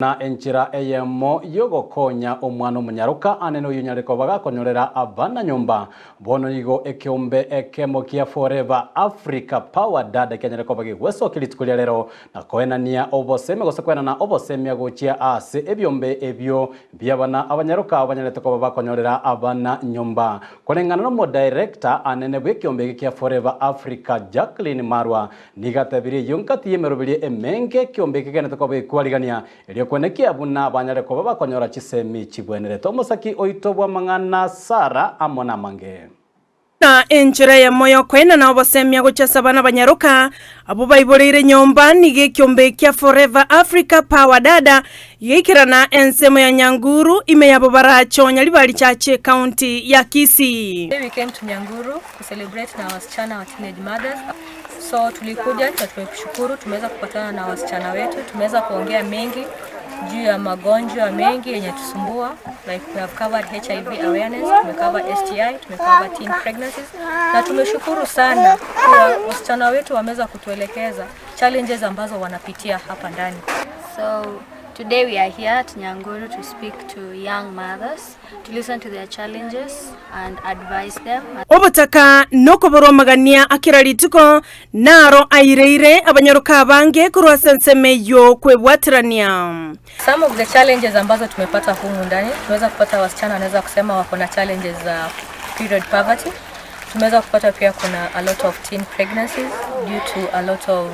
Na enchira eyemo yogokonya omwana omunyaruka anene oyunyareko bagakonyorera abana nyumba bono igo ekiombe ekemo kia Forever Africa Power Dad kenyareko bagigweso kilitukulia lero na koenania oboseme gosekwena na oboseme agochia ase ebyombe ebyo byabana abanyaruka abanyareko bakonyorera abana nyumba kolengana no director anene bwekiombe kia Forever Africa Jacqueline Marwa nigatabiri yonkati yemerobiri emenge kiombe kekeneteko bekwaligania kwenekia buna banyareko babakonyora chisemi chibwenere tomosaki oitobwa mangana Sara amona mange na enchera ya moyo kwena na obosemia gochasa bana banyaruka abo baiborere nyomba nige kiombe kia Forever Africa Power Dada yikirana ensemo ya Nyanguru ime yabo barachonya libali chache county ya Kisii. We came to Nyanguru to celebrate na wasichana wa teenage mothers. So tulikuja tunashukuru, tumeweza kupatana na wasichana wetu, tumeweza kuongea mengi juu ya magonjwa mengi yenye tusumbua, like we have covered HIV awareness, tumecover STI, tumecover teen pregnancies, na tumeshukuru sana kwa wasichana wetu wameweza kutuelekeza challenges ambazo wanapitia hapa ndani. So today we are here at Nyanguru to speak to young mothers, to listen to their challenges and advise them. Obotaka noko boromagania akirarituko naro aireire abanyaruka bange kurwa sensemeyo kwebwatirania. Some of the challenges ambazo tumepata humu ndani, tumeweza kupata wasichana wanaweza kusema wako na challenges za period poverty. Tumeweza kupata pia kuna a lot of teen pregnancies due to a lot of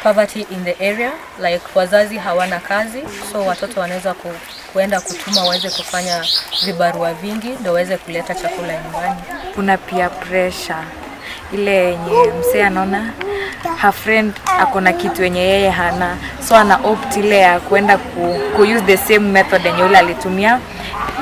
poverty in the area, like wazazi hawana kazi, so watoto wanaweza kuenda kutuma waweze kufanya vibarua vingi ndio waweze kuleta chakula nyumbani. Kuna pia pressure ile yenye msee anaona her friend akona kitu yenye yeye hana, so ana opt ile ya kwenda use the same method yenye yule alitumia,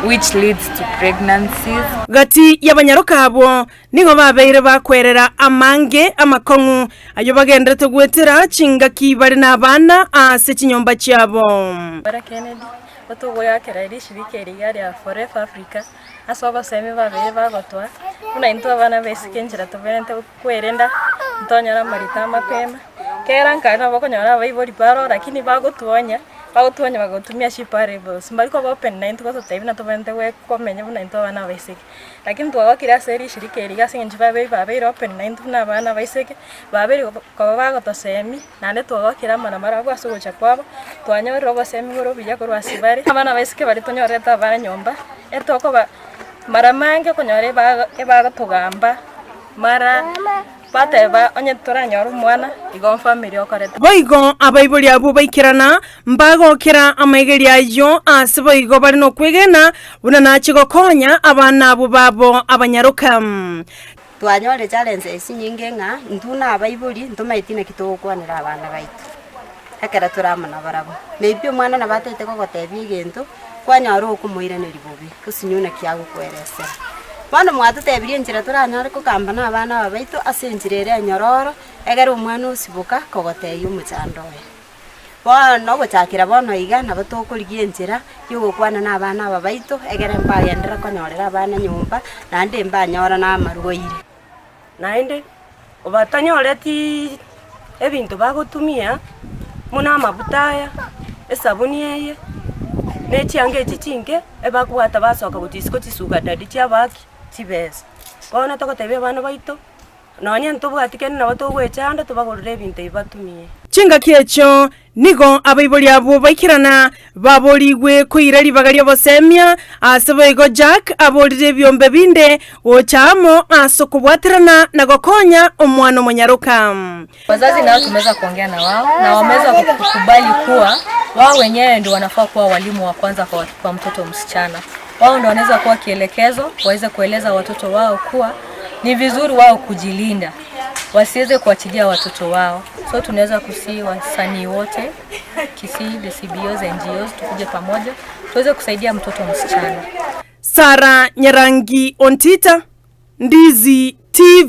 which leads to pregnancies. Gati y'abanyaruka abo nigo babeire bakwerera amange amakongu ayo bagendete gwetera chingaki bari nabana ase chinyomba cyabo. Bara Kennedy otugo yakera iri shirike rigari ya Forever Africa asoba semi babere bagotwa una into abana besikenjira toberente kwerenda ntonyara marita mapema kera nkana bakonyora bayibori paro lakini bagotuonya bagotumia shiparables mbaliko open 9 tuko tutaibina toberente we komenya buna into abana besike lakini twagakira seri shirike rigase njiba babere open 9 tuna abana besike babere ko bagotosemi nane twagakira mana marago asugocha kwabo twanyorero basemi goro bijya korwa sibare abana besike bari tonyoreta abana nyomba etoko mara mange konyore bagatugamba mara pateba onye turanyora umwana igo family okoreta boigo abaibuli abo baikirana mbagokera amaigeri ayo ase boigo bari no kwegena buna nachigokonya abana abo babo abanyaruka twanyore challenges nyinge nga ntuna abaibuli ntumaitine kitogokwanira abana baitu akara turamana barabo maybe umwana nabatete kogotebi gento kwanyara okumuira neribobi kusinyuna kiago kwerese bana mwatutebirie njira turanyara kukamba na abana babaitu asenjirere nyororo egere umwana usibuka kogoteye umuchandoye bono gochakira bono iga nabatokurigie njira yogokwana na abana babaitu egere mbagendera konyorera abana nyumba nande mbanyora na marugoire naende obatanyoreti ebintu bagotumia muna amabutaya esabuni eye nechiange chichinge ebakwata basoka gutisiko chisuga dadi chabaki tibesa bona tokotebe abana baito nonya ntobwatikene nabo togwechanda tobagorere ebintu ibatumie chinga kiecho nigo abaiboli abo baikirana baboligwe kuirari bagaria bosemia aseboigo Jack abolire byombe binde ochamo asokubwatirana na gokonya omwana munyaruka. Wazazi nao tumeweza kuongea na wao na wameweza kukubali kuwa wao wenyewe ndio wanafaa kuwa walimu wa kwanza kwa mtoto msichana. Wao ndio wanaweza kuwa kielekezo, waweze kueleza watoto wao kuwa ni vizuri wao kujilinda, wasiweze kuachilia watoto wao. So tunaweza kusii wasanii wote Kisii, the CBOs, NGOs tukuje pamoja tuweze kusaidia mtoto msichana. Sara Nyarangi Ontita, Ndizi TV.